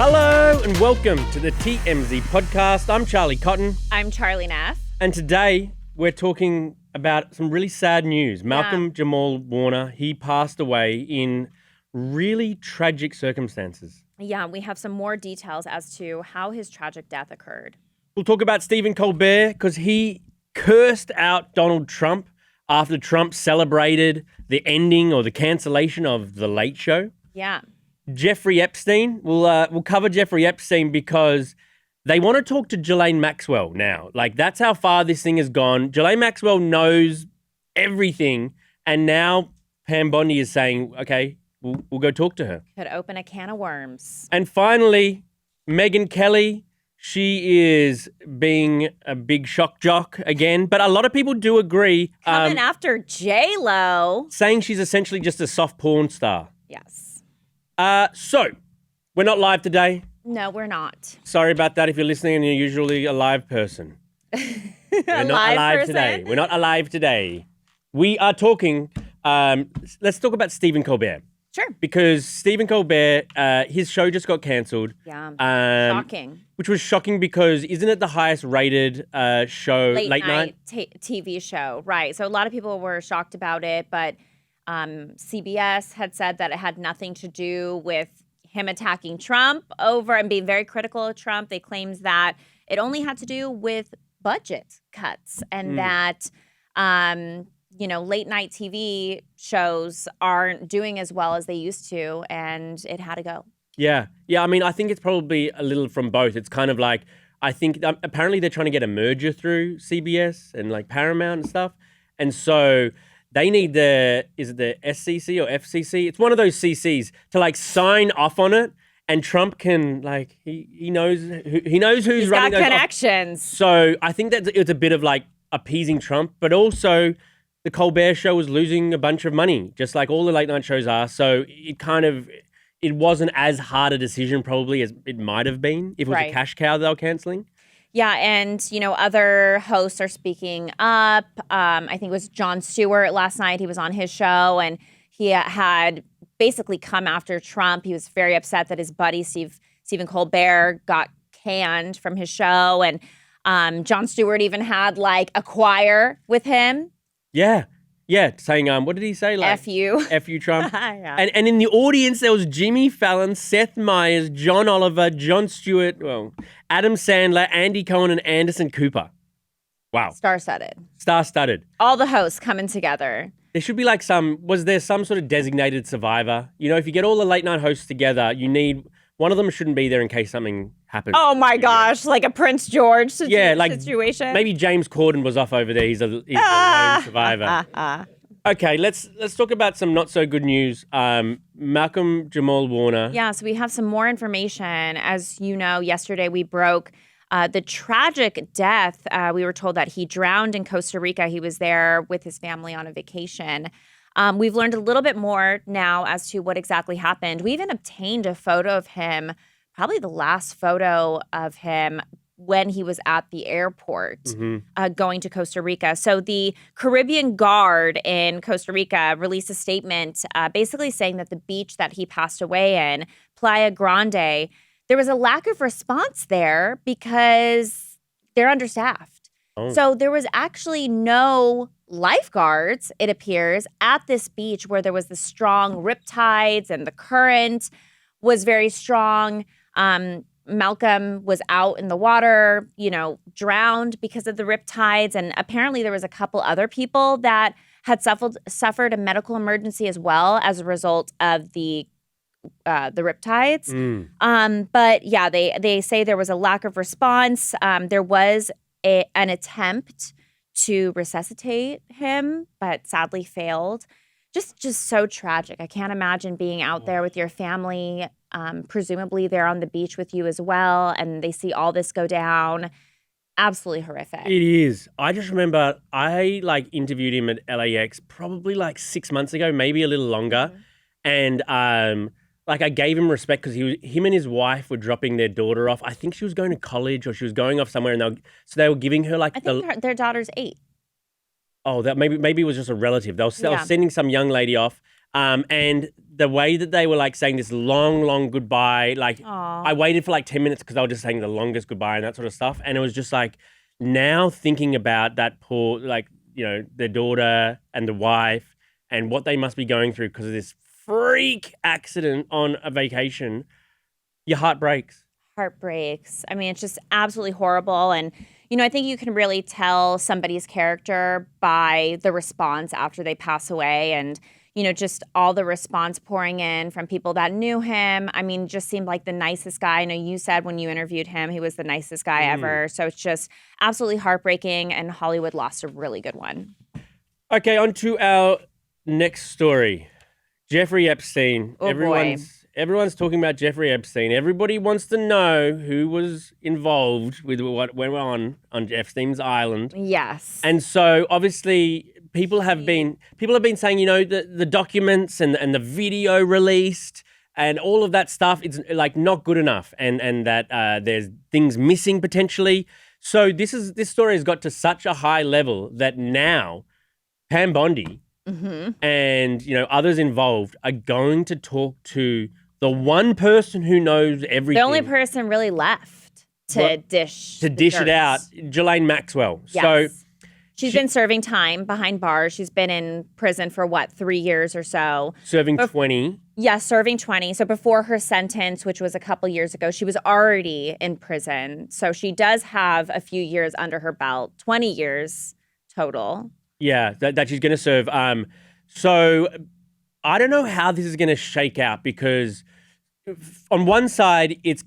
Hello and welcome to the TMZ podcast. I'm Charlie Cotton. I'm Charlie Neff. And today we're talking about some really sad news. Malcolm-Jamal Warner, he passed away in really tragic circumstances. Yeah, we have some more details as to how his tragic death occurred. We'll talk about Stephen Colbear because he cursed out Donald Trump after Trump celebrated the ending or the cancellation of The Late Show. Yeah. Jeffrey Epstein. We'll cover Jeffrey Epstein because they want to talk to Ghislaine Maxwell now. Like, that's how far this thing has gone. Ghislaine Maxwell knows everything, and now Pam Bondi is saying, okay, we'll go talk to her. Could open a can of worms. And finally, Megyn Kelly. She is being a big shock jock again, but a lot of people do agree. Coming after J-Lo. Saying she's essentially just a soft porn star. Yes. So, we're not live today. No, we're not. Sorry about that if you're listening and you're usually a live person. We're not alive today. We're not alive today. We are talking, let's talk about Stephen Colbert. Sure. Because Stephen Colbert, his show just got cancelled. Yeah. Shocking. Which was shocking because isn't it the highest rated show, late night? TV show, right. So a lot of people were shocked about it, but CBS had said that it had nothing to do with him attacking Trump over and being very critical of Trump. They claimed that it only had to do with budget cuts and that, late night TV shows aren't doing as well as they used to, and it had to go. Yeah. Yeah. I mean, I think it's probably a little from both. It's kind of like, I think apparently they're trying to get a merger through CBS and like Paramount and stuff. And so they need is it the SCC or FCC? It's one of those CCs to like sign off on it. And Trump can he knows who's He's running got those connections. So I think that it's a bit of like appeasing Trump, but also the Colbert Show was losing a bunch of money, just like all the late night shows are. So it wasn't as hard a decision probably as it might have been if it was a cash cow they were canceling. Yeah, and, other hosts are speaking up. I think it was Jon Stewart last night. He was on his show, and he had basically come after Trump. He was very upset that his buddy, Stephen Colbert, got canned from his show. And Jon Stewart even had, a choir with him. Yeah. Yeah, saying, what did he say? F you. F you, Trump. Yeah. And in the audience, there was Jimmy Fallon, Seth Meyers, John Oliver, Jon Stewart, Adam Sandler, Andy Cohen, and Anderson Cooper. Wow. Star-studded. Star-studded. All the hosts coming together. There should be was there some sort of designated survivor? If you get all the late night hosts together, one of them shouldn't be there in case something happens. Oh my gosh, like a Prince George situation. Maybe James Corden was off over there. He's a lone survivor. Okay, let's talk about some not so good news. Malcolm-Jamal Warner. Yeah, so we have some more information. As you know, yesterday we broke the tragic death. We were told that he drowned in Costa Rica. He was there with his family on a vacation. We've learned a little bit more now as to what exactly happened. We even obtained a photo of him, probably the last photo of him when he was at the airport going to Costa Rica. So the Caribbean Guard in Costa Rica released a statement basically saying that the beach that he passed away in, Playa Grande, there was a lack of response there because they're understaffed. Oh. So there was actually no lifeguards, it appears, at this beach where there was the strong riptides and the current was very strong. Malcolm was out in the water, drowned because of the riptides. And apparently there was a couple other people that had suffered a medical emergency as well as a result of the riptides. But yeah, they say there was a lack of response. There was an attempt to resuscitate him, but sadly failed. Just so tragic. I can't imagine being out there with your family. Presumably they're on the beach with you as well, and they see all this go down. Absolutely horrific. It is. I just remember I interviewed him at LAX probably 6 months ago, maybe a little longer. And I gave him respect because him and his wife were dropping their daughter off. I think she was going to college or she was going off somewhere, and they were giving her I think their daughter's 8. Oh, that maybe it was just a relative. They were Yeah. sending some young lady off, and the way that they were like saying this long goodbye, like Aw. I waited for like 10 minutes because they were just saying the longest goodbye and that sort of stuff, and it was just like now thinking about that poor, like their daughter and the wife and what they must be going through because of this freak accident on a vacation, your heart breaks. Heartbreaks. I mean, it's just absolutely horrible. And, I think you can really tell somebody's character by the response after they pass away and, just all the response pouring in from people that knew him. I mean, just seemed like the nicest guy. I know you said when you interviewed him, he was the nicest guy ever. So it's just absolutely heartbreaking. And Hollywood lost a really good one. Okay, on to our next story. Jeffrey Epstein. Oh, boy. Everyone's talking about Jeffrey Epstein. Everybody wants to know who was involved with what went on Epstein's island. Yes. And so obviously people have been saying, the documents and the video released and all of that stuff, it's like not good enough and that there's things missing potentially. So this story has got to such a high level that now Pam Bondi and others involved are going to talk to the one person who knows everything. The only person really left to dish it out, Ghislaine Maxwell. Yes. So she's been serving time behind bars. She's been in prison for 3 years or so. Serving 20. Yeah, serving 20. So before her sentence, which was a couple years ago, she was already in prison. So she does have a few years under her belt, 20 years total. Yeah, that she's going to serve. So I don't know how this is going to shake out because on one side, it's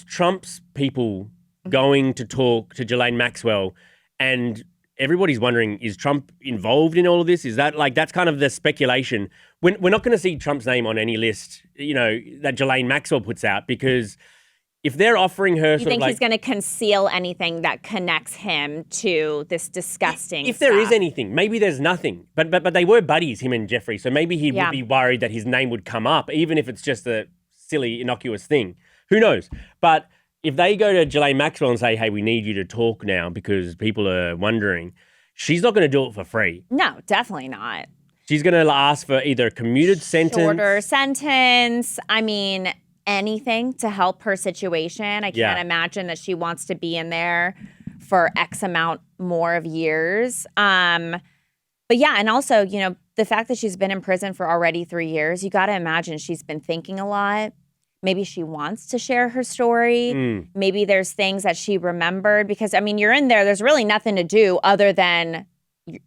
Trump's people going to talk to Ghislaine Maxwell, and everybody's wondering, is Trump involved in all of this? Is that that's kind of the speculation. We're not going to see Trump's name on any list, that Ghislaine Maxwell puts out because if they're offering her you think he's going to conceal anything that connects him to this disgusting If stuff? there is anything, maybe there's nothing. But they were buddies, him and Jeffrey, so maybe he would be worried that his name would come up, even if it's just a silly, innocuous thing. Who knows? But if they go to Ghislaine Maxwell and say, hey, we need you to talk now because people are wondering, she's not going to do it for free. No, definitely not. She's going to ask for either a commuted sentence. Shorter sentence. I mean, anything to help her situation. I can't imagine that she wants to be in there for X amount more of years. But yeah, and also, the fact that she's been in prison for already 3 years, you got to imagine she's been thinking a lot. Maybe she wants to share her story. Maybe there's things that she remembered because, I mean, you're in there. There's really nothing to do other than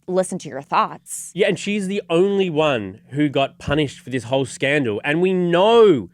listen to your thoughts. Yeah, and she's the only one who got punished for this whole scandal. And we know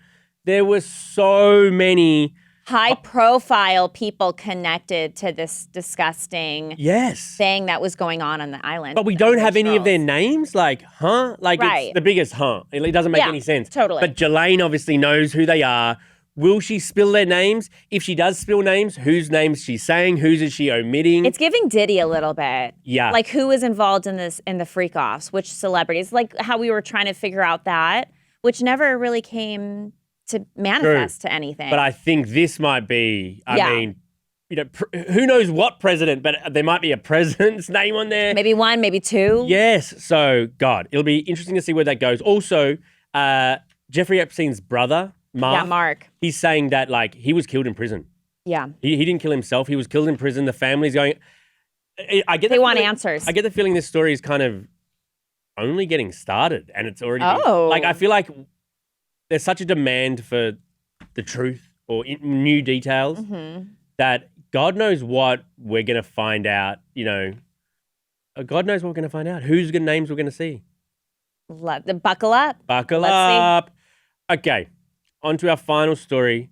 there were so many high-profile people connected to this disgusting thing that was going on the island. But we don't have any of their names? It's the biggest It doesn't make any sense. Totally. But Ghislaine obviously knows who they are. Will she spill their names? If she does spill names, whose names she's saying? Whose is she omitting? It's giving Diddy a little bit. Yeah. Like who is involved in the freak-offs? Which celebrities? Like how we were trying to figure out that, which never really came to manifest to anything. But I think this might be, I mean, who knows what president, but there might be a president's name on there. Maybe one, maybe two. Yes. So, God, it'll be interesting to see where that goes. Also, Jeffrey Epstein's brother, Mark. He's saying that, he was killed in prison. Yeah. He didn't kill himself. He was killed in prison. The family's going... They want answers. I get the feeling this story is kind of only getting started, and it's already... I feel like there's such a demand for the truth or new details that God knows what we're going to find out, God knows what we're going to find out. Whose good names we're going to see. Buckle up. Buckle up. Okay, on to our final story.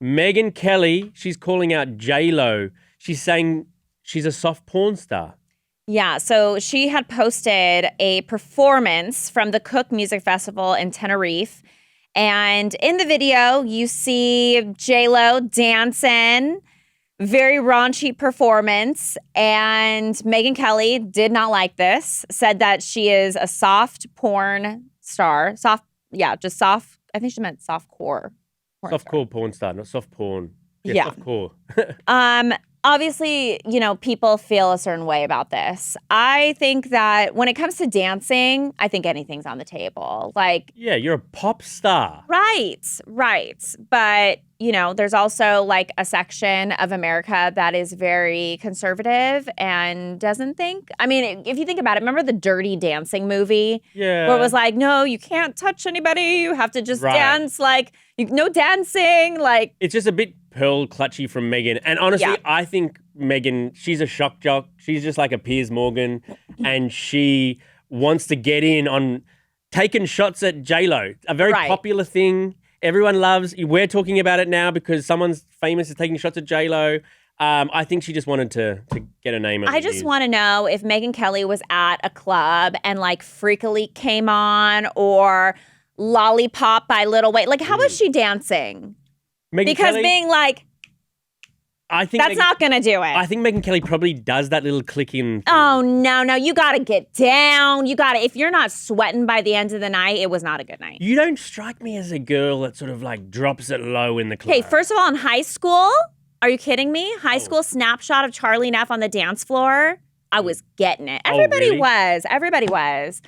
Megyn Kelly, she's calling out J-Lo. She's saying she's a soft porn star. Yeah, so she had posted a performance from the Cook Music Festival in Tenerife. And in the video, you see J-Lo dancing, very raunchy performance. And Megyn Kelly did not like this, said that she is a soft porn star. Just soft. I think she meant soft core. Soft core porn star, not soft porn. Yeah. Soft core. obviously, people feel a certain way about this. I think that when it comes to dancing, I think anything's on the table. Like, yeah, you're a pop star. right. But, there's also like a section of America that is very conservative and doesn't think. I mean, if you think about it, remember the Dirty Dancing movie? Yeah. Where it was like, no, you can't touch anybody. You have to just dance. Like, no dancing. Like, it's just a bit pearl clutchy from Megyn. And honestly, I think Megyn, she's a shock jock. She's just like a Piers Morgan. And she wants to get in on taking shots at J-Lo. A very popular thing. Everyone loves. We're talking about it now because someone's famous is taking shots at J-Lo. I think she just wanted to get a name. I just want to know if Megyn Kelly was at a club and like Freak-a-Leak came on or Lollipop by Lil Wayne. Like, how was she dancing? Megyn Kelly, being like, I think that's not going to do it. I think Megyn Kelly probably does that little clicking thing. Oh, no. You got to get down. If you're not sweating by the end of the night, it was not a good night. You don't strike me as a girl that sort of like drops it low in the club. Okay, first of all, in high school, are you kidding me? High school snapshot of Charlie Neff on the dance floor. I was getting it. Everybody was.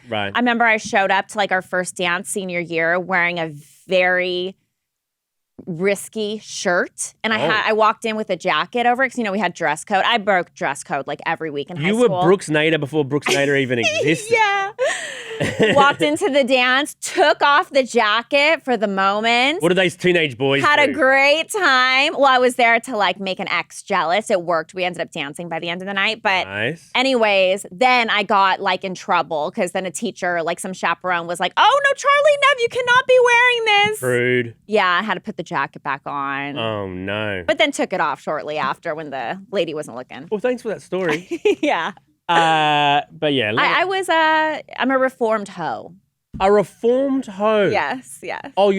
Right. I remember I showed up to like our first dance senior year wearing a very risky shirt, and I walked in with a jacket over it because we had dress code. I broke dress code like every week in high school. You were Brooks Nader before Brooks Nader even existed. Yeah. Walked into the dance, took off the jacket for the moment. What are those teenage boys Had do? a great time. Well, I was there to like make an ex jealous. It worked. We ended up dancing by the end of the night. But anyways, then I got like in trouble because then a teacher, like some chaperone was like, oh no, Charlie Neff, you cannot be wearing this. Rude. Yeah, I had to put the jacket back on. Oh no. But then took it off shortly after when the lady wasn't looking. Well, thanks for that story. Yeah. But yeah. I'm a reformed hoe. A reformed hoe? Yes. Oh,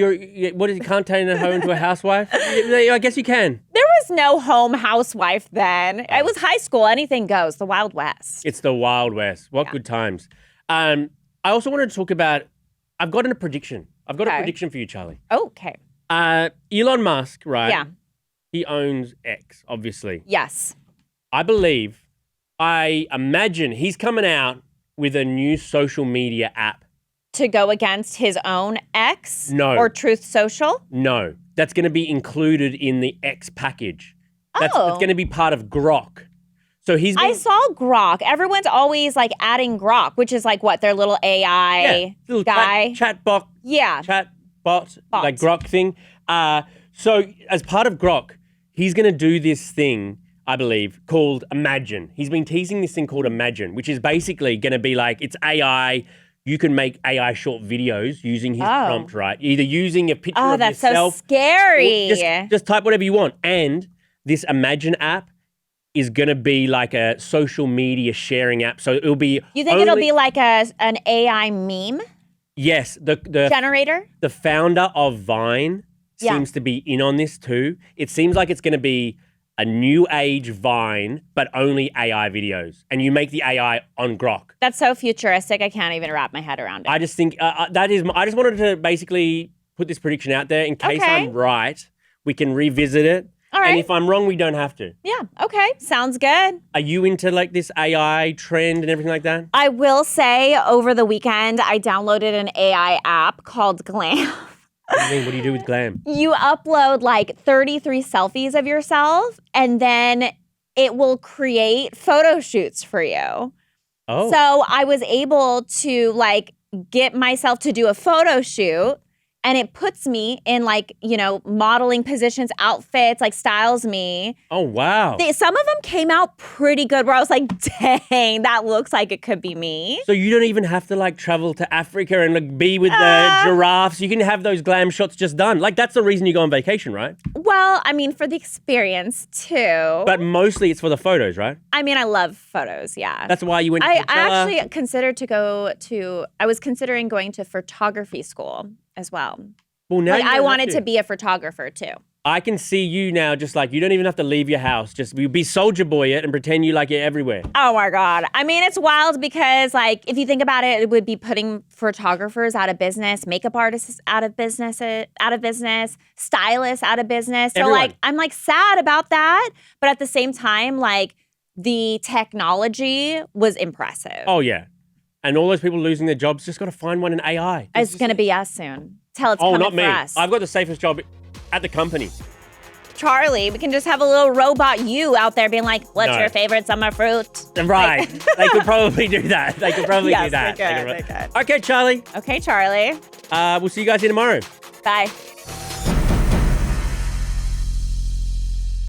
what is it, can't turn a hoe into a housewife? I guess you can. There was no home housewife then. It was high school. Anything goes. The Wild West. It's the Wild West. What good times. I also wanted to talk about, I've got a prediction. I've got a prediction for you, Charlie. Okay. Elon Musk, right? Yeah. He owns X, obviously. Yes. I imagine he's coming out with a new social media app. To go against his own X? No. Or Truth Social? No. That's going to be included in the X package. That's going to be part of Grok. So I saw Grok. Everyone's always like adding Grok, which is like what, their little AI little guy? Chatbot. Yeah. Chatbot, like Grok thing. So as part of Grok, he's going to do this thing, I believe, called Imagine. He's been teasing this thing called Imagine, which is basically going to be like, it's AI. You can make AI short videos using his prompt, right? Either using a picture of yourself. Oh, that's so scary. Just type whatever you want. And this Imagine app is going to be like a social media sharing app. So it'll be... You think it'll be like an AI meme? Yes. The generator? The founder of Vine seems to be in on this too. It seems like it's going to be a new age Vine, but only AI videos. And you make the AI on Grok. That's so futuristic. I can't even wrap my head around it. I just think I just wanted to basically put this prediction out there in case I'm right. We can revisit it. All right. And if I'm wrong, we don't have to. Yeah. Okay. Sounds good. Are you into like this AI trend and everything like that? I will say over the weekend, I downloaded an AI app called Glam. What do you mean? What do you do with Glam? You upload like 33 selfies of yourself and then it will create photo shoots for you. Oh. So I was able to like get myself to do a photo shoot. And it puts me in like, modeling positions, outfits, like styles me. Oh, wow. Some of them came out pretty good where I was like, dang, that looks like it could be me. So you don't even have to like travel to Africa and like be with the giraffes. You can have those glam shots just done. Like that's the reason you go on vacation, right? Well, I mean, for the experience too. But mostly it's for the photos, right? I mean, I love photos, yeah. That's why you went to I actually considered I was considering going to photography school as well. Well, now I wanted to be a photographer too. I can see you now, just like you don't even have to leave your house. Just you be Soldier Boy it and pretend you like it everywhere. Oh my God. I mean, it's wild because, like, if you think about it, it would be putting photographers out of business, makeup artists out of business, stylists out of business. So, Everyone. like, I'm like sad about that. But at the same time, like, the technology was impressive. Oh, yeah. And all those people losing their jobs, just got to find one in AI. It's going to be us soon. Tell it's coming not me. for us. I've got the safest job at the company. Charlie, we can just have a little robot you out there being like, what's your favorite summer fruit? Right. They could probably do that. They could probably do that. They could. Okay, Charlie. Okay, Charlie. We'll see you guys here tomorrow. Bye.